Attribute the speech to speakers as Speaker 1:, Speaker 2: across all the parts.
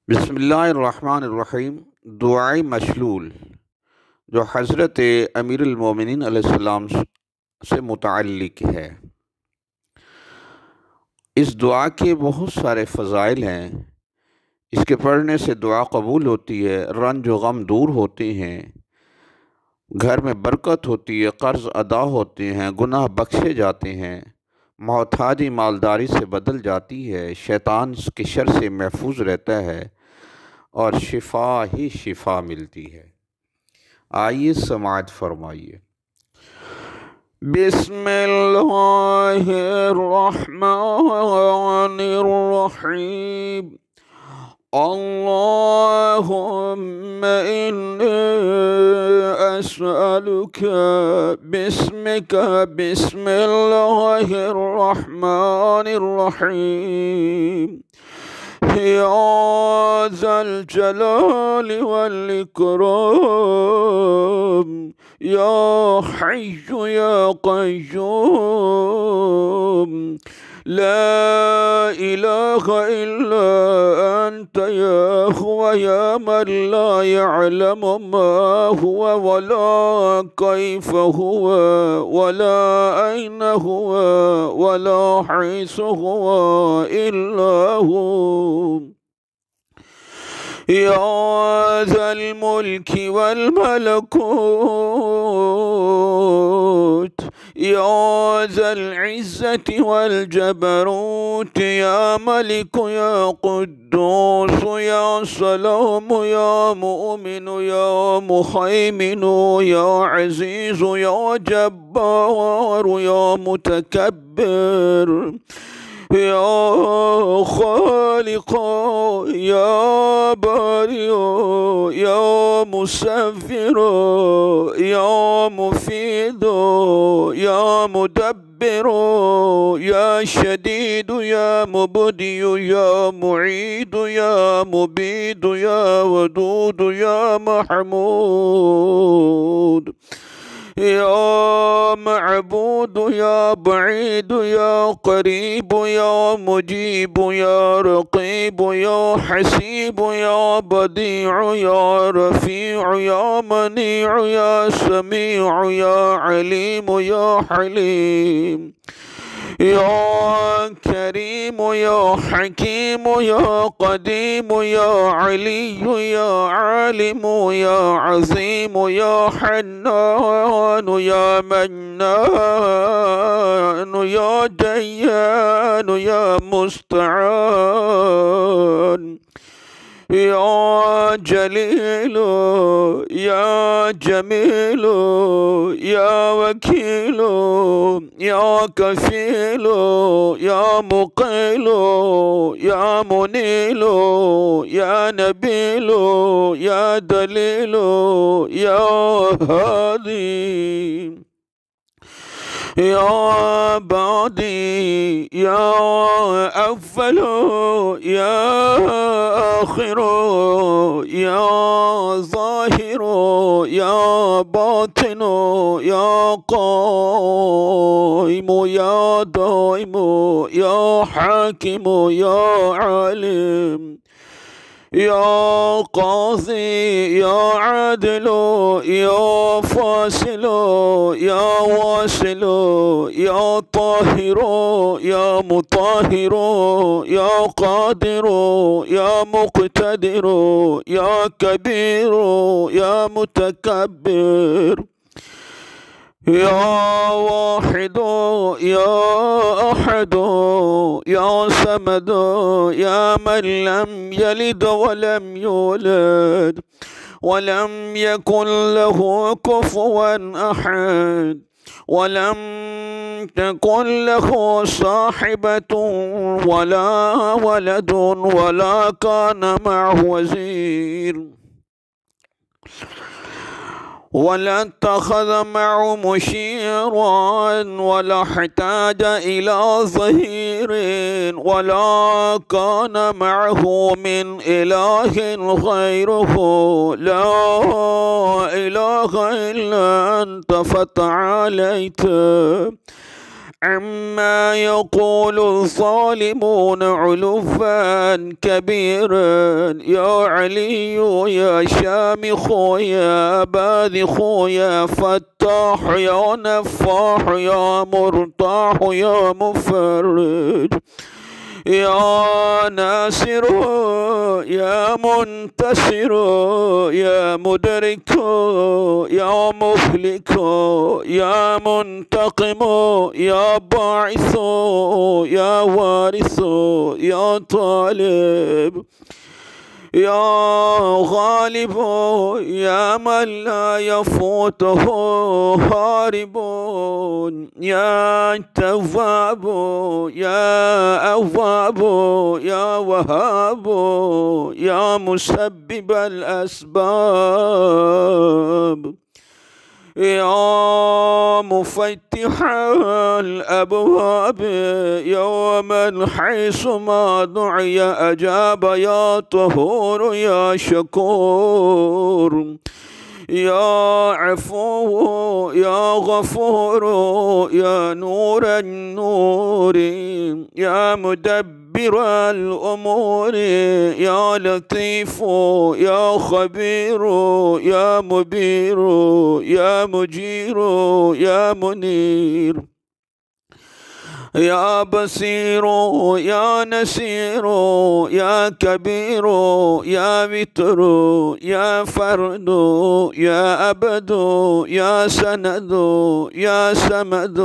Speaker 1: बिस्मिल्लाहिर्रहमानिर्रहीम। दुआए मशलूल जो हज़रत अमीरुल मोमिनीन अलैहिस्सलाम से मुतअल्लिक़ है। इस दुआ के बहुत सारे फ़ज़ाइल हैं। इसके पढ़ने से दुआ कबूल होती है, रंज व गम दूर होते हैं, घर में बरकत होती है, कर्ज़ अदा होते हैं, गुनाह बख्शे जाते हैं, मोहताजी मालदारी से बदल जाती है, शैतान के शर से महफूज रहता है और शिफा ही शिफा मिलती है। आइए समाअत फरमाइए। बिस्मिल्लाहिर्रहमानिर्रहीम। अल्लाहुम्मा इन्नी अस्अलुका बिस्मिका बिस्मिल्लाहिर्रहमानिर्रहीम। या ज़ल जलाल वल इकराम या हय्यु या क़य्यूम ला इलाहा इल्ला अंत या हुवा या मन ला यअलमु मा हुवा वला कैफ़ हुवा वला ऐन हुवा वला हैसु हुवा इल्ला हु। या ज़ल मुल्कि वल मलकूत या ज़ल इज़्ज़ति वल जबरूत या मलिक या कुद्दूस या सलाम या मुमिन या मुहैमिन या अज़ीज़ या जब्बार या मुतकब्बिर या खालिक या बारी या मुसव्विर या मुफीद या मुदब्बिर या शदीद या मुबदी या मुईद या मुबीद या वदूद या महमूद या मअबूद या बईद या करीब या मुजीब या रक़ीब या हसीब या बदीअ या रफ़ीअ या मनीअ या समीअ या अलीम या हलीम या करीम या हकीम या कदीम या अली या आलिम या अज़ीम या हन्नान या मन्नान या दय्यान या मुस्तआन या जलीलो या जमीलो या वकीलो या कफीलो या मुक़ीलो या मुनीलो या नबीलो या दलीलो या हादी या बादी या अव्वलो या आखिरो या ज़ाहिरो या बातिनो या क़ाइमो या दाइमो या हाकिमो या आलिम या क़ाज़ी या आदिलो या फ़ासिलो या वासिलो या ताहिरो या मुताहिरो या क़ादिरो या मुक़तदिरो या कबीरो या मुतकब्बिर या वाहिदो या अहदो या समदो या मन लम यलिद वलम यूलद वलम यकुन लहू कुफुवन अहद वलम तकुन लहू साहिबतुन वला वलदुन वला कान मअहु वज़ीर वला तख़ज़ मअहु मुशीरन वला हताज इला ज़हीरिन वला कान मअहु मिन इलाहिन गैरुहु ला इलाहा इल्ला अंत फ़तअलैत عما يقول الظالمون علوا كبيرا. يا علي يا شامخ يا باذخ يا فتاح يا نفاح يا مرتاح يا مفرج يا ناصر يا منتصر يا مدرك يا مهلك يا منتقم يا باعث يا وارث يا طالب يا غالب يا من لا يفوته هارب يا تواب يا أواب يا وهاب يا مسبب الأسباب يا مفتح الأبواب يا من حيث ما دعي أجاب يا طهور يا شكور يا عفو يا غفور يا نور النور يا مدبر الأمور يا لطيف يا خبير يا مبير يا مجير يا منير يا بصير يا نسير يا كبير يا وتر يا فرد يا أبد يا سند يا سمد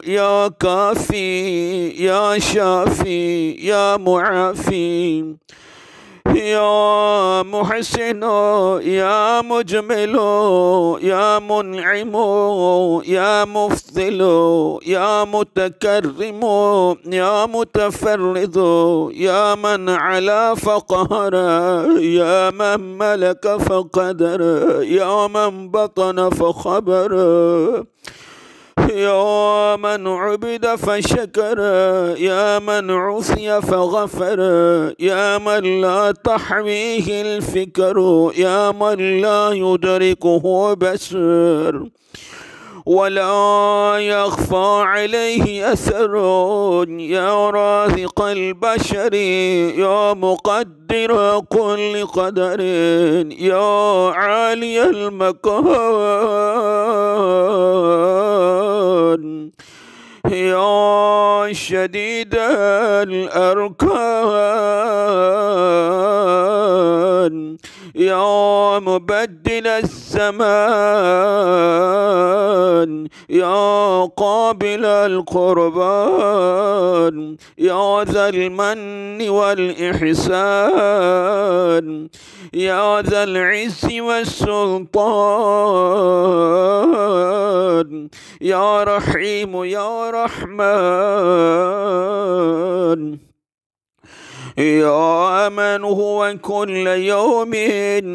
Speaker 1: يا كافي يا شافي يا معافي يا محسن يا مجمل يا منعم يا مفضل يا متكرم يا متفرد يا من علا فقهر يا من ملك فقدر يا من بطن فخبر يا من عبد فشكر يا من عصي فغفر يا من لا تحويه الفكر يا من لا يدركه بصر ولا يخفى عليه أثر يا رازق البشر يا مقدر كل قدر يا عالي المكان يا شديد الأركان يا مبدل الزمان يا قابل القربان يا ذا المن والإحسان يا ذا العز والسلطان يا رحيم يا رحمن يا من هو كل يوم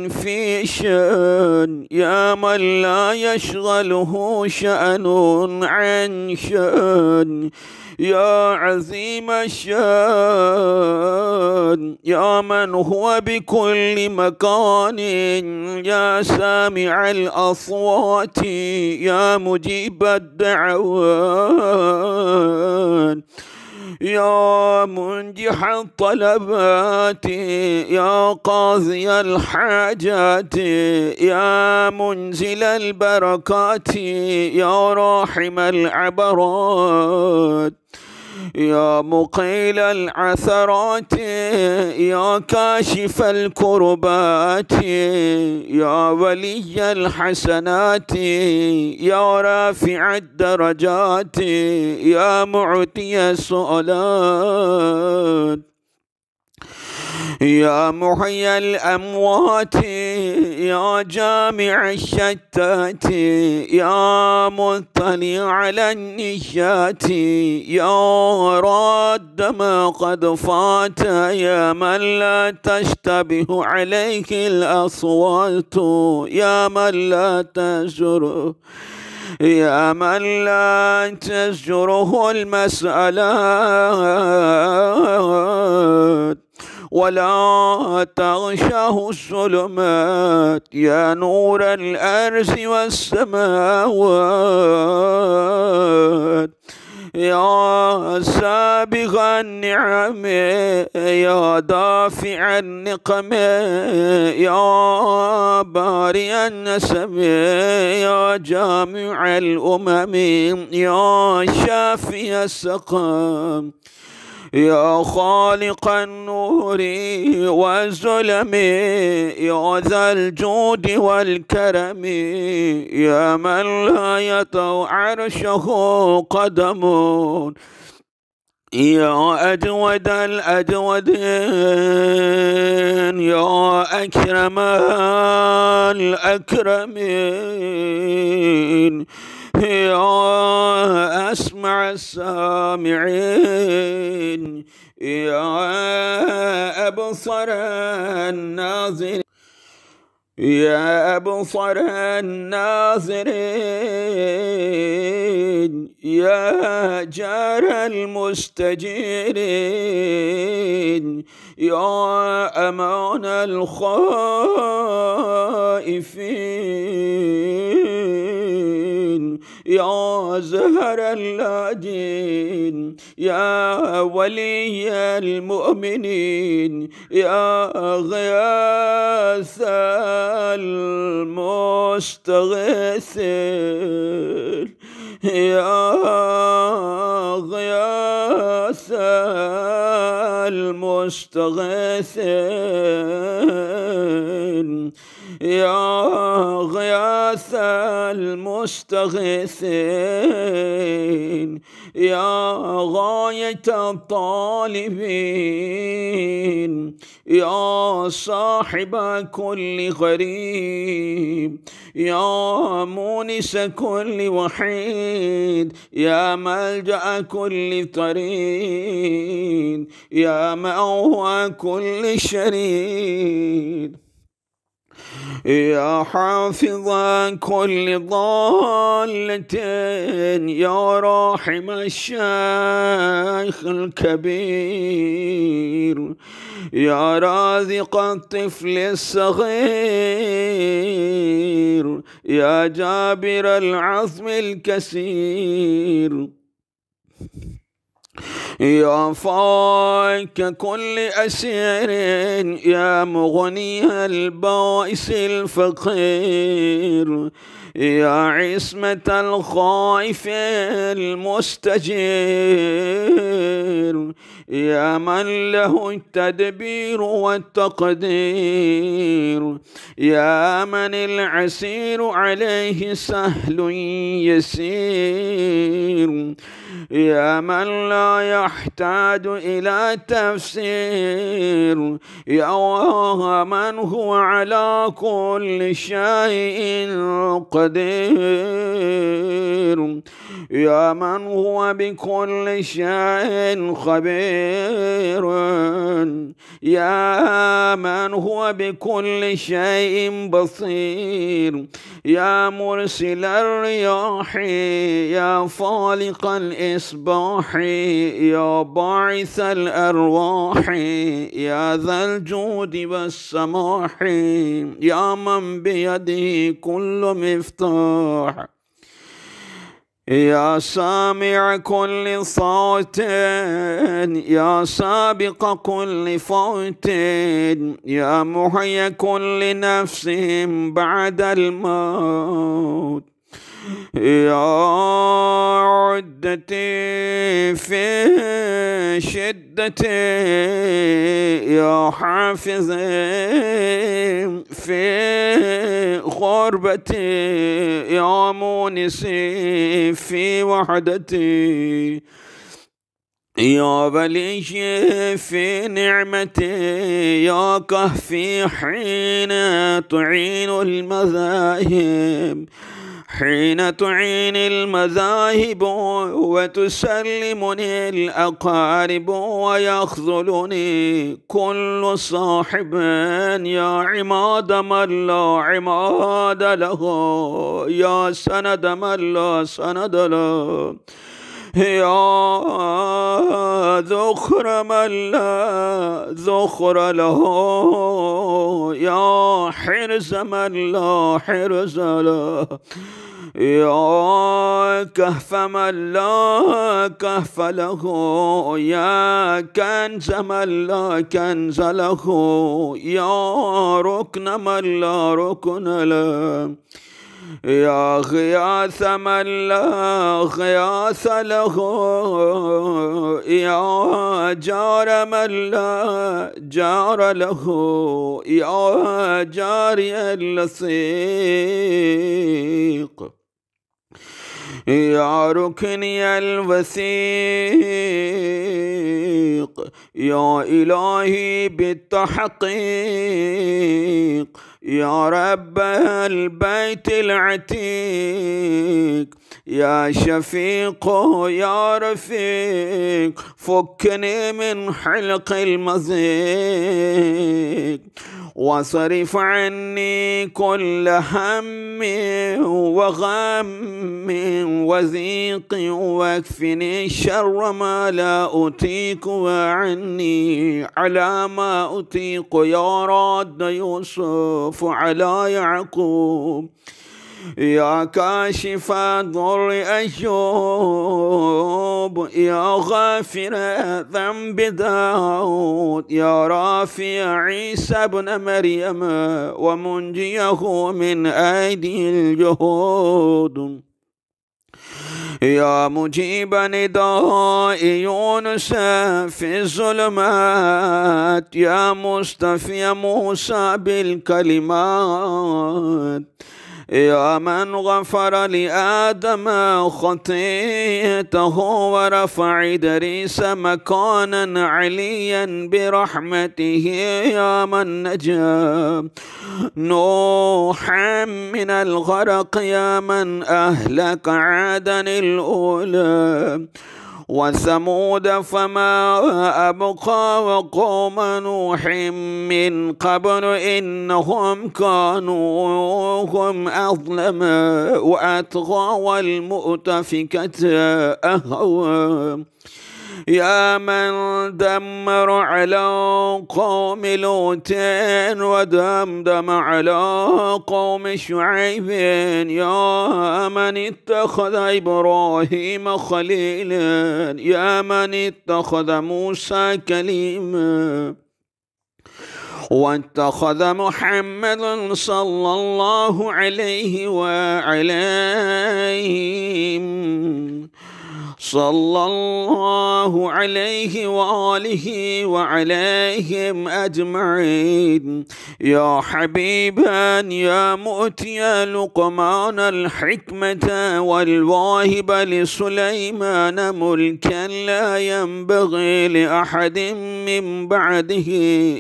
Speaker 1: في شأن يا من لا يشغله شأن عن شأن يا عظيم الشأن يا من هو بكل مكان يا سامع الأصوات يا مجيب الدعوات يا منجح الطلبات يا قاضي الحاجات يا منزل البركات يا راحم العبرات يا مقيل العثرات يا كاشف الكربات يا ولي الحسنات يا رافع الدرجات يا معطي السؤالات يا محيي الأموات يا جامع الشتات يا مطلع على النشات يا راد ما قد فات يا من لا تشتبه عليه الأصوات يا من لا تزره يا من لا تزجره المسألات ولا تغشاه الظلمات يا نور الأرض والسماوات يا سابغ النعم يا دافع النقم يا بارئ النسم يا جامع الأمم يا شافي السقم يا خالق النور والظلم يا ذا الجود والكرم يا من لا يطأ عرشه قدم يا أجود الأجودين يا أكرم الأكرمين يا أسمع السامعين يا أبصر الناظرين يا أبصر الناظرين يا جار المستجيرين يا أمان الخائفين يا زهر اللاجين يا ولي المؤمنين يا غياث المستغيثين يا غياث المستغيثين يا غياث المستغيثين يا غاية الطالبين يا صاحب كل غريب يا مونس كل وحيد يا ملجأ كل طريد يا مأوى كل شريد يا حافظ كل ضالة يا راحم الشيخ الكبير يا رازق الطفل الصغير يا جابر العظم الكسير يا فاك كل أسير يا مغني البائس الفقير يا عصمة الخائف المستجير يا من له التدبير والتقدير يا من العسير عليه سهل يسير يا من لا يحتاج إلى تفسير يا من هو على كل شيء قدير يا من هو بكل شيء خبير يا من هو بكل شيء بصير يا مرسل الرياح يا فالق الإصباح يا باعث الأرواح يا ذا الجود والسماح يا من بيده كل مفتاح يا سامع كل صوت يا سابق كل فوت يا محيي كل نفس بعد الموت يا عدتي في شدتي يا حافظي في غربتي يا مونسي في وحدتي يا بليش في نعمتي يا كهفي حين تعين المذاهب حين تعين المذاهب وتسلمني الأقارب ويخذلني كل صاحب يا عماد من لا عماد له يا سند من لا سند له يا ذخر من لا ذخر له يا حرز من لا حرز له يا كهف من لا كهف له، يا كنز من لا كنز له، يا ركن من لا ركن له، يا غياث من لا غياث له، يا جار من لا جار له، يا جاري اللصيق، يا ركني الوثيق، يا إلهي بالتحقيق، يا رب البيت العتيق، يا شفيق يا رفيق، فكني من حلق المضيق، واصرف عني كل هم وغم وضيق، واكفني شر ما لا أطيق، وعني على ما أطيق، يا راد يوسف على يعقوب، يا كاشف ضر أيوب، يا غافر ذنب داود، يا رافع عيسى بن مريم، ومنجيه من أيدي الجهود، يا مجيب نداء يونس في الظلمات، يا مصطفى موسى بالكلمات، يا من غفر لآدم خطيئته، ورفع إدريس مكانا عليا برحمته، يا من نجا نوحا من الغرق، يا من أهلك عادا الأولى وثمود فما أبقى، وقوم نوح من قبل إنهم كانوا هم أظلم وأطغى، والمؤتفكة أهوى، يا من دمر على قوم لوط ودمدم على قوم شعيب، يا من اتخذ إبراهيم خليلا، يا من اتخذ موسى كليما، واتخذ محمد صلى الله عليه صلى الله عليه وآله وعليهم أجمعين، يا حبيبا يا مؤتي لقمان الحكمة، والواهب لسليمان ملكا لا ينبغي لأحد من بعده،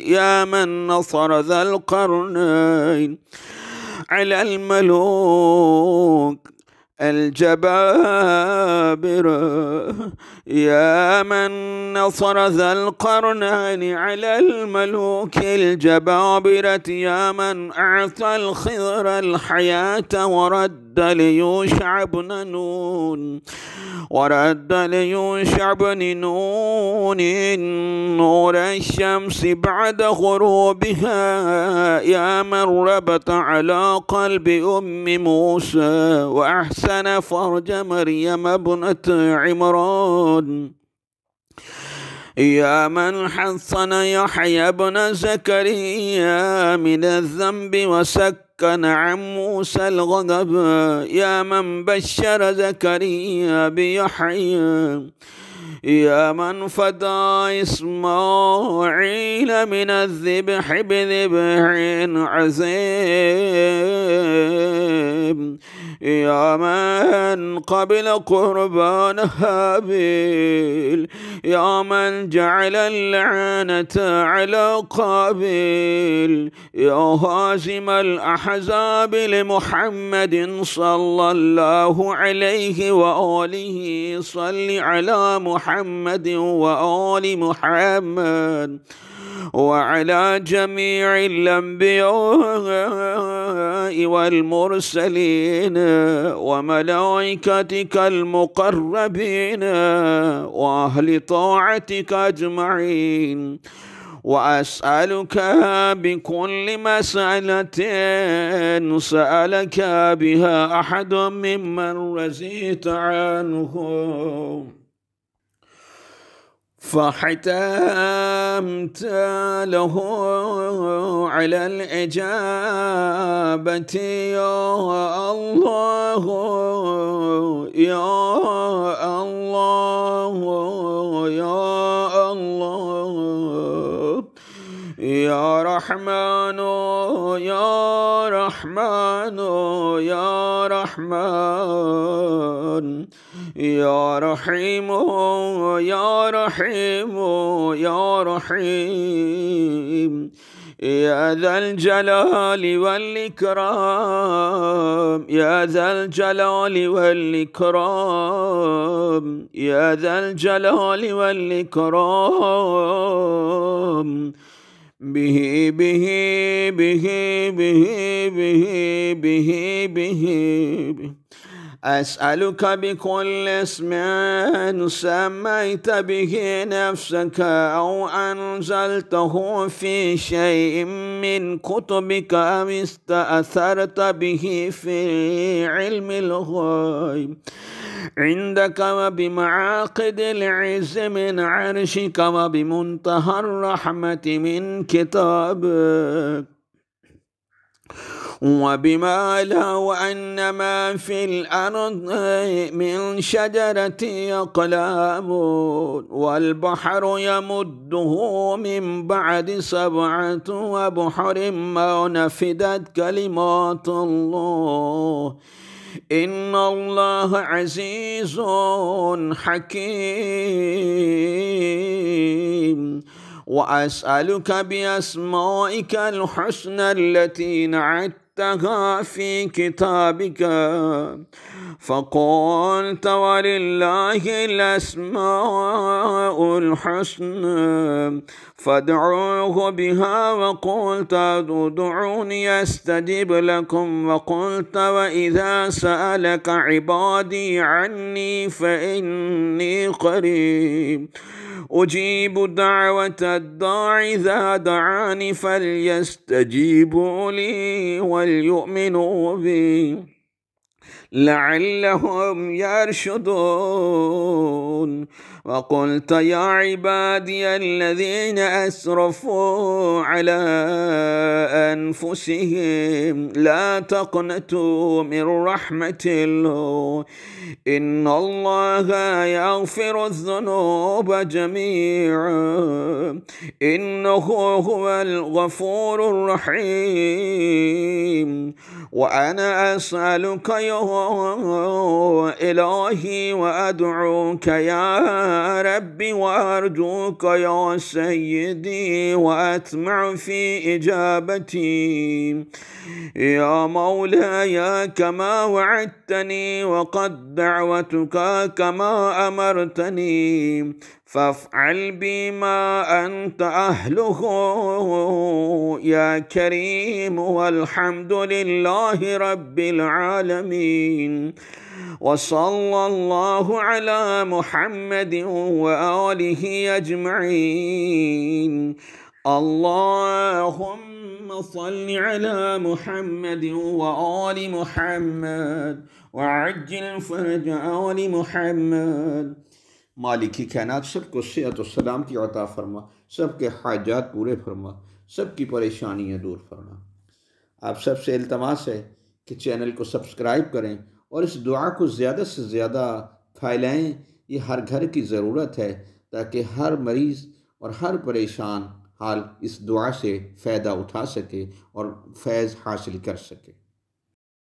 Speaker 1: يا من نصر ذا القرنين على الملوك الجبابرة، يا من نصر ذا القرنين على الملوك الجبابرة، يا من أعطى الخضر الحياة، ورد ليوشع بن نون نور الشمس بعد غروبها، يا من ربط على قلب أم موسى وأحسن فرج مريم ابنة عمران، يا من حصن يحيى بن زكريا من الذنب وسكن عن موسى الغضب، يا من بشر زكريا بيحيى، يا من فدى إسماعيل من الذبح بذبح عظيم، يا من قبل قربان هابيل، يا من جعل اللعنة على قابيل، يا هازم الأحزاب لمحمد صلى الله عليه وآله، صل على محمد وآل محمد وعلى جميع الأنبياء والمرسلين وملائكتك المقربين وأهل طاعتك أجمعين، وأسألك بكل مسألة سألك بها أحد ممن رزيت عنه فحتمت له على الإجابة يا الله يا الله يا الله يا رحمن يا رحمن يا رحمن يا رحيم يا رحيم يا رحيم يا ذا الجلال والإكرام يا ذا الجلال والإكرام يا ذا الجلال والإكرام به به به به به به به أسألك بكل اسم سميت به نفسك أو أنزلته في شيء من كتبك أو استأثرت به في علم الغيب عندك وبمعاقد العز من عرشك وبمنتهى الرحمة من كتابك وبما لو أن ما في الأرض من شجرة أقلام والبحر يمده من بعد 7 أبحر ما نفدت كلمات الله إن الله عزيز حكيم وأسألك بأسمائك الحسنى التي نعتها في كتابك فقلت ولله الأسماء الحسنى فادعوه بها وقلت ادعوني أستجب لكم وقلت وإذا سألك عبادي عني فإني قريب أجيب دعوة الداع إذا دعاني فليستجيبوا لي وليؤمنوا بي لعلهم يرشدون وقلت يا عبادي الذين أسرفوا على أنفسهم لا تقنطوا من رحمة الله إن الله يغفر الذنوب جميعا إنه هو الغفور الرحيم وأنا أسألك يا إلهي وأدعوك يا ربي وأرجوك يا سيدي وأطمع في إجابتي يا مولاي كما وعدتني وقد دعوتك كما أمرتني فافعل بي ما أنت أهله يا كريم والحمد لله رب العالمين وصلى الله على محمد وآله أجمعين اللهم صل على محمد وآل محمد وعجل فرج آل محمد मालिकी कायनात सबको सेहत और सलामती अता फरमा सबके हाजात पूरे फरमा सबकी परेशानियां दूर फरमा। आप सबसे इल्तमास है कि चैनल को सब्सक्राइब करें और इस दुआ को ज़्यादा से ज़्यादा फैलाएं। ये हर घर की ज़रूरत है ताकि हर मरीज़ और हर परेशान हाल इस दुआ से फ़ायदा उठा सके और फैज़ हासिल कर सके।